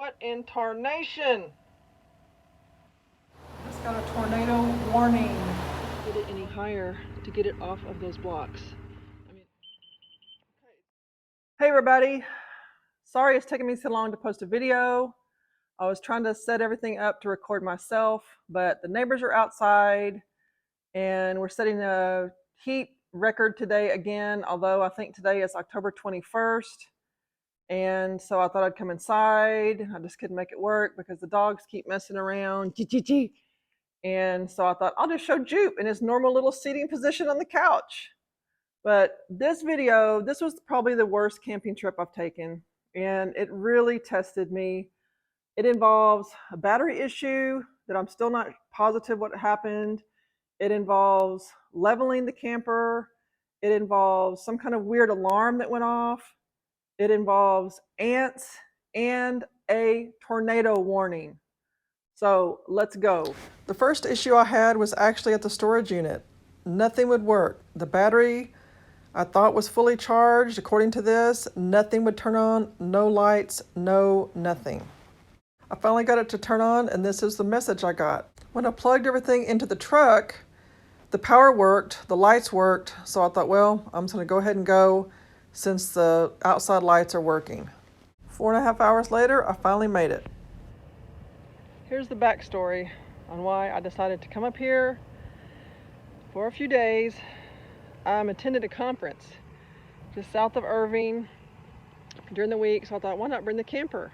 What in tarnation? Just got a tornado warning. Get it any higher to get it off of those blocks. Okay. Hey everybody. Sorry it's taking me so long to post a video. I was trying to set everything up to record myself, but the neighbors are outside and we're setting a heat record today again, although I think today is October 21st. And so I thought I'd come inside. I just couldn't make it work because the dogs keep messing around. And so I thought I'll just show Jupe in his normal little seating position on the couch. But this video, this was probably the worst camping trip I've taken. And it really tested me. It involves a battery issue that I'm still not positive what happened. It involves leveling the camper. It involves some kind of weird alarm that went off. It involves ants and a tornado warning. So let's go. The first issue I had was actually at the storage unit. Nothing would work. The battery I thought was fully charged. According to this, nothing would turn on, no lights, no nothing. I finally got it to turn on, and this is the message I got. When I plugged everything into the truck, the power worked, the lights worked, so I thought, well, I'm just going to go ahead and go since the outside lights are working. 4.5 hours later, I finally made it. Here's the backstory on why I decided to come up here for a few days. I'm attended a conference just south of Irving during the week, so I thought, why not bring the camper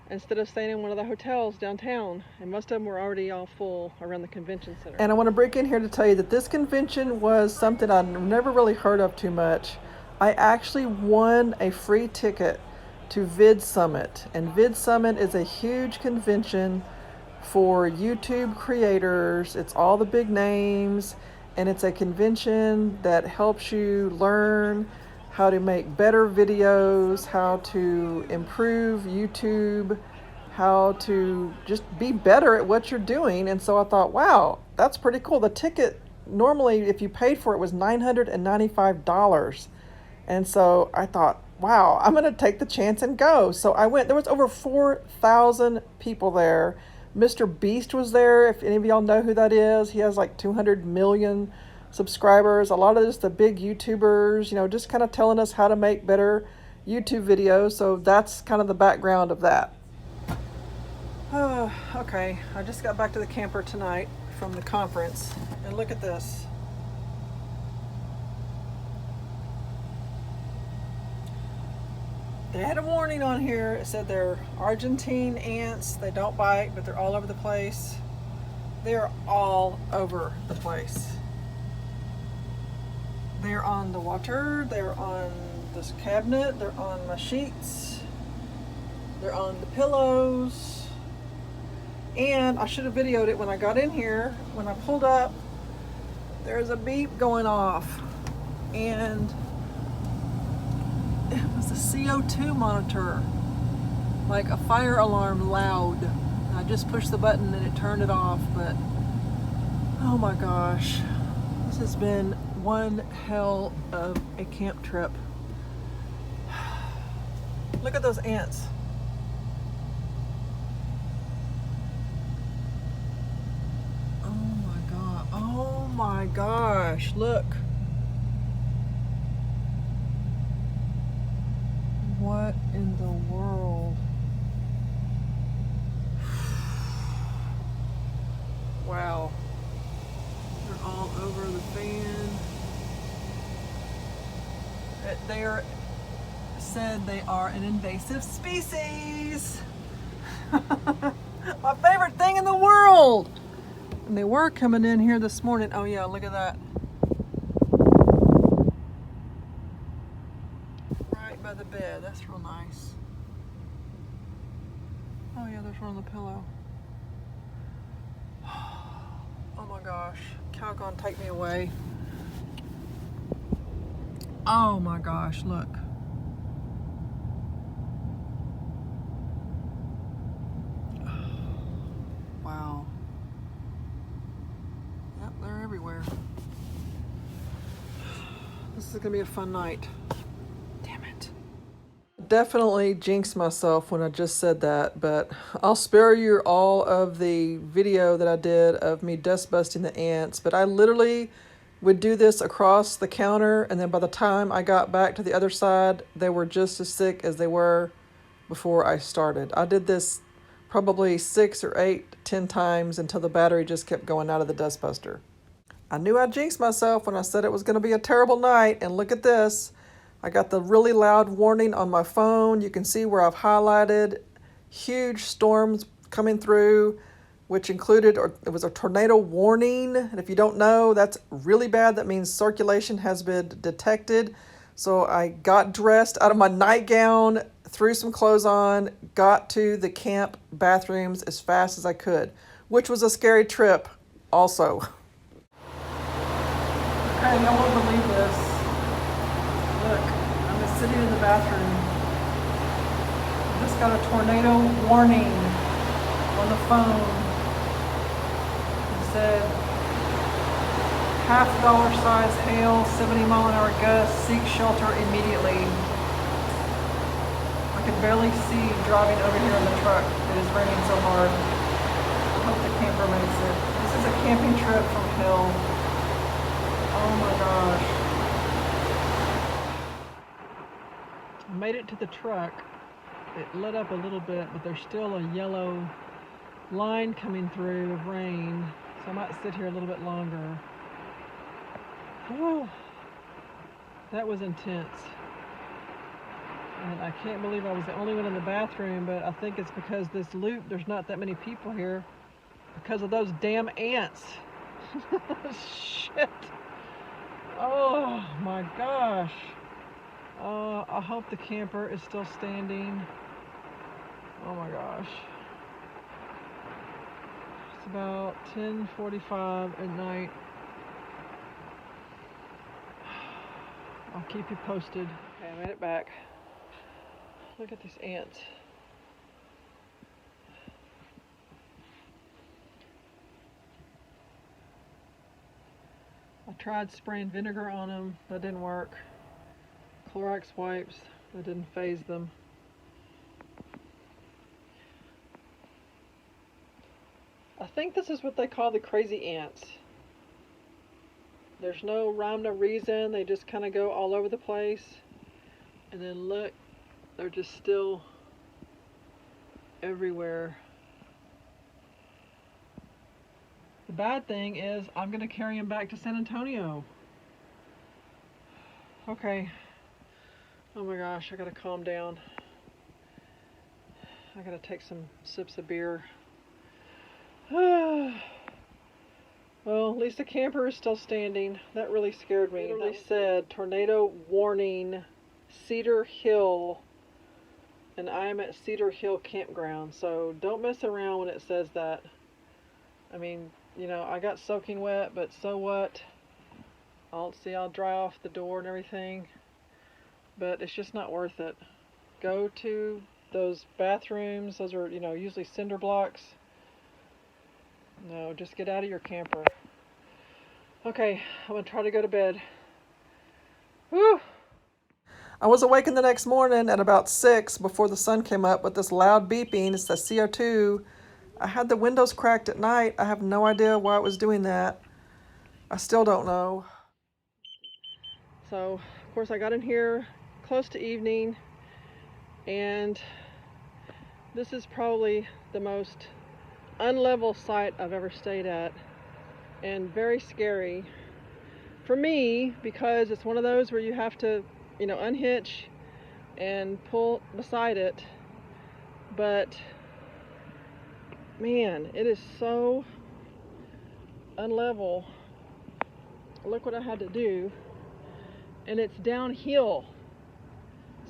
instead of staying in one of the hotels downtown? And most of them were already all full around the convention center. And I want to break in here to tell you that this convention was something I'd never really heard of too much. I actually won a free ticket to Vid Summit, and Vid Summit is a huge convention for YouTube creators. It's all the big names, and it's a convention that helps you learn how to make better videos, how to improve YouTube, how to just be better at what you're doing. And so I thought, wow, that's pretty cool. The ticket normally, if you paid for it, was $995. And so I thought, wow, I'm going to take the chance and go. So I went. There was over 4,000 people there. Mr. Beast was there. If any of y'all know who that is, he has like 200 million subscribers. A lot of just the big YouTubers, just kind of telling us how to make better YouTube videos. So that's kind of the background of that. Okay, I just got back to the camper tonight from the conference, and look at this. They had a warning on here. It said they're Argentine ants. They don't bite, but they're all over the place. They're all over the place. They're on the water. They're on this cabinet. They're on my sheets. They're on the pillows. And I should have videoed it when I got in here. When I pulled up, there's a beep going off. And it was a CO2 monitor, like a fire alarm loud. I just pushed the button and it turned it off, but oh my gosh, this has been one hell of a camp trip. Look at those ants. Oh my gosh, look. What in the world? Wow. They're all over the fan. They are said they are an invasive species. My favorite thing in the world. And they were coming in here this morning. Oh yeah, look at that. By the bed. That's real nice. Oh yeah, there's one on the pillow. Oh my gosh. Calgon, take me away. Oh my gosh, look. Wow. Yep, they're everywhere. This is gonna be a fun night. definitely jinxed myself when I just said that, but I'll spare you all of the video that I did of me dust busting the ants, but I literally would do this across the counter, and then by the time I got back to the other side, they were just as thick as they were before I started. I did this probably 6 or 8, 10 times until the battery just kept going out of the dustbuster. I knew I jinxed myself when I said it was going to be a terrible night, and look at this. I got the really loud warning on my phone. You can see where I've highlighted huge storms coming through, which included, or it was a tornado warning. And if you don't know, that's really bad. That means circulation has been detected. So I got dressed out of my nightgown, threw some clothes on, got to the camp bathrooms as fast as I could, which was a scary trip also. Okay, I won't believe this. Look, I'm just sitting in the bathroom. I just got a tornado warning on the phone. It said, $half size hail, 70-mile-an-hour gusts, seek shelter immediately. I can barely see driving over here in the truck. It is raining so hard. I hope the camper makes it. This is a camping trip from hell. Oh my gosh. I made it to the truck. It lit up a little bit, but there's still a yellow line coming through of rain. So I might sit here a little bit longer. Whew. That was intense. And I can't believe I was the only one in the bathroom, but I think it's because this loop, there's not that many people here because of those damn ants. Shit. Oh my gosh. I hope the camper is still standing. Oh my gosh. It's about 10:45 at night. I'll keep you posted. Okay, I made it back. Look at these ants. I tried spraying vinegar on them, that didn't work. Clorox wipes, that didn't faze them. I think this is what they call the crazy ants. There's no rhyme, no reason, they just kind of go all over the place. And then look, they're just still everywhere. The bad thing is I'm going to carry him back to San Antonio. Okay. Oh my gosh, I got to calm down. I got to take some sips of beer. Well, at least the camper is still standing. That really scared me. It really said tornado warning, Cedar Hill, and I am at Cedar Hill Campground. So don't mess around when it says that. I mean, you know, I got soaking wet, but so what? I'll dry off the door and everything, but it's just not worth it. Go to those bathrooms. Those are, you know, usually cinder blocks. No, just get out of your camper. Okay, I'm gonna try to go to bed. Whew. I was awakened the next morning at about 6 before the sun came up with this loud beeping. It's the CO2. I had the windows cracked at night. I have no idea why it was doing that. I still don't know. So, of course, I got in here close to evening, and this is probably the most unlevel site I've ever stayed at, and very scary for me because it's one of those where you have to, you know, unhitch and pull beside it. But man, it is so unlevel. Look what I had to do, and it's downhill.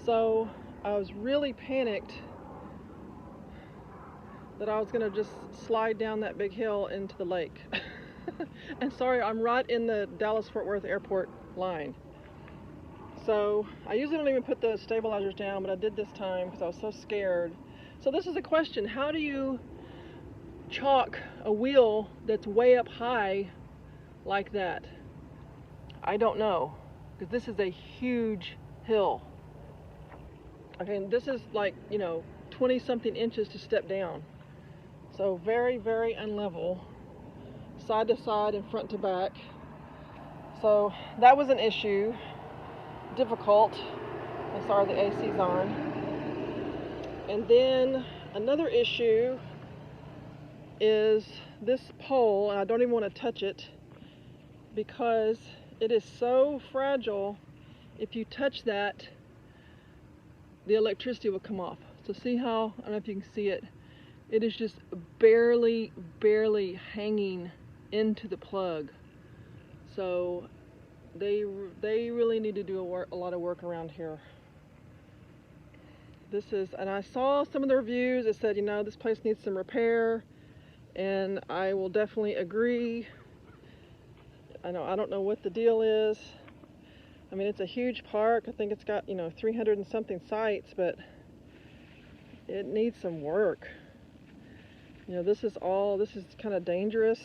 So I was really panicked that I was gonna just slide down that big hill into the lake. And sorry, I'm right in the Dallas-Fort Worth airport line. So I usually don't even put the stabilizers down, but I did this time because I was so scared. So this is a question: how do you chalk a wheel that's way up high like that? I don't know, because this is a huge hill. Okay, this is like, 20 something inches to step down. So very, very unlevel, side to side and front to back. So that was an issue, difficult. I'm sorry, the AC's on. And then another issue is this pole, and I don't even want to touch it because it is so fragile. If you touch that, the electricity will come off. So see how, I don't know if you can see it, it is just barely hanging into the plug. So they really need to do a lot of work around here. This is, and I saw some of the reviews that said, this place needs some repair, and I will definitely agree. I don't know what the deal is. I mean, it's a huge park. I think it's got, 300 and something sites, but it needs some work. This is kind of dangerous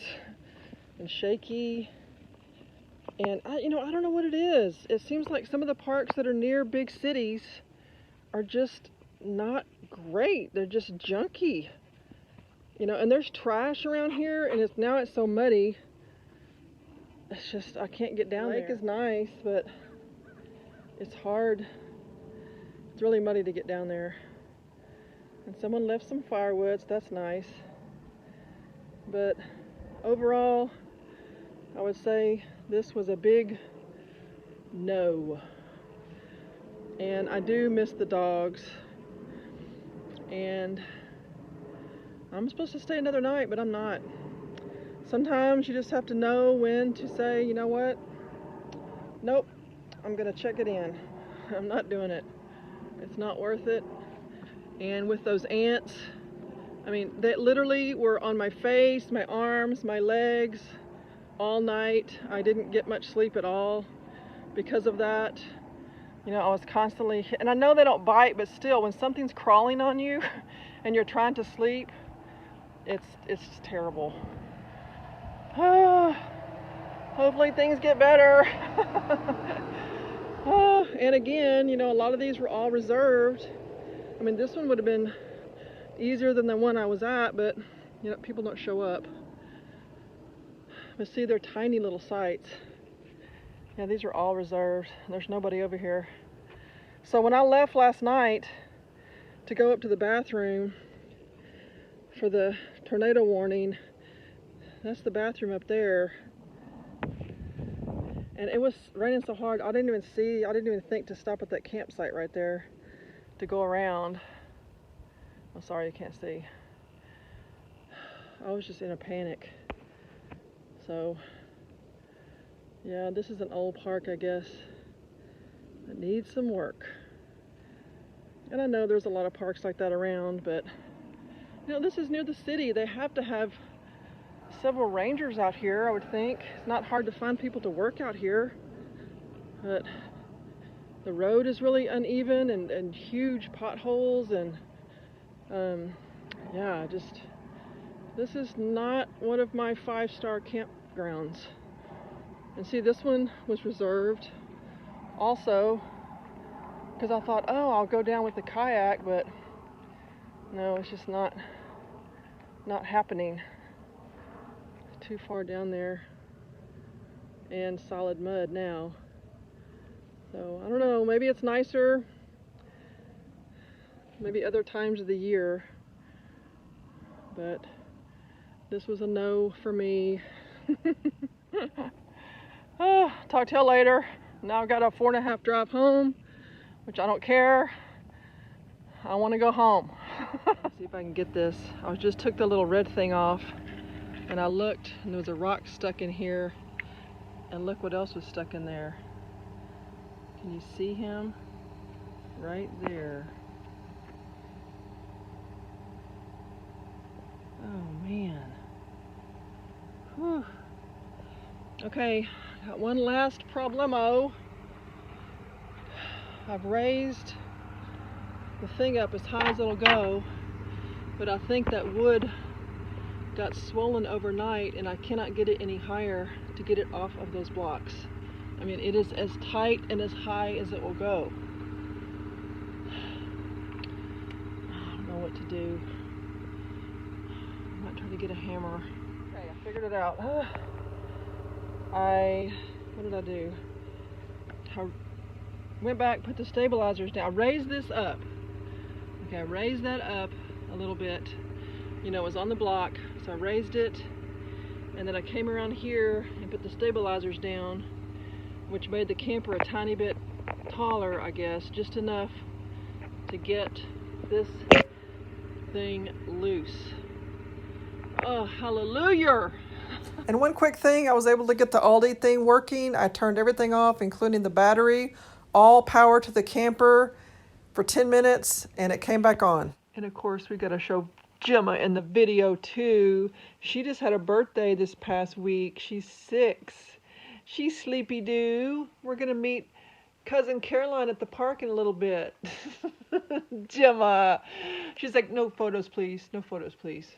and shaky. And I don't know what it is. It seems like some of the parks that are near big cities are just not great. They're just junky. And there's trash around here, and it's so muddy. It's just, I can't get down there. The lake is nice, but it's hard. It's really muddy to get down there. And someone left some firewood, so that's nice. But overall, I would say this was a big no. And I do miss the dogs. And I'm supposed to stay another night, but I'm not. Sometimes you just have to know when to say, you know what? Nope, I'm gonna check it in. I'm not doing it. It's not worth it. And with those ants, I mean, they literally were on my face, my arms, my legs all night. I didn't get much sleep at all because of that. I was constantly, and I know they don't bite, but still, when something's crawling on you and you're trying to sleep, it's terrible. Hopefully things get better. And again, a lot of these were all reserved. I mean, this one would have been easier than the one I was at, but people don't show up. But see, they're tiny little sites. Yeah, these are all reserved. There's nobody over here. So when I left last night to go up to the bathroom for the tornado warning, that's the bathroom up there. And it was raining so hard, I didn't even think to stop at that campsite right there to go around. I'm sorry you can't see. I was just in a panic. So, yeah, this is an old park, I guess, that needs some work. And I know there's a lot of parks like that around, but, this is near the city. They have to have several rangers out here, I would think. It's not hard to find people to work out here, but the road is really uneven and huge potholes, and yeah, this is not one of my 5-star campgrounds. And see, this one was reserved also because I thought, oh, I'll go down with the kayak, but no, it's just not happening. Too far down there and solid mud now. So I don't know, maybe it's nicer maybe other times of the year, but this was a no for me. Talk to you later. Now I've got a 4.5 drive home, which I don't care. I want to go home. See if I can get this. I just took the little red thing off, and I looked, and there was a rock stuck in here, and look what else was stuck in there. Can you see him? Right there. Oh man. Whew. Okay, got one last problemo. I've raised the thing up as high as it'll go, but I think that wood got swollen overnight and I cannot get it any higher to get it off of those blocks. I mean, it is as tight and as high as it will go. to do. I might try to get a hammer. Okay, I figured it out. What did I do? I went back, put the stabilizers down. I raised this up. Okay, I raised that up a little bit. You know, it was on the block, so I raised it, and then I came around here and put the stabilizers down, which made the camper a tiny bit taller, I guess, just enough to get this thing loose. Oh, hallelujah! And one quick thing, I was able to get the Aldi thing working. I turned everything off, including the battery, all power to the camper for 10 minutes, and it came back on. And of course, we got to show Gemma in the video too. She just had a birthday this past week. She's 6. She's sleepy doo. We're going to meet cousin Caroline at the park in a little bit. Gemma. She's like, no photos, please. No photos, please.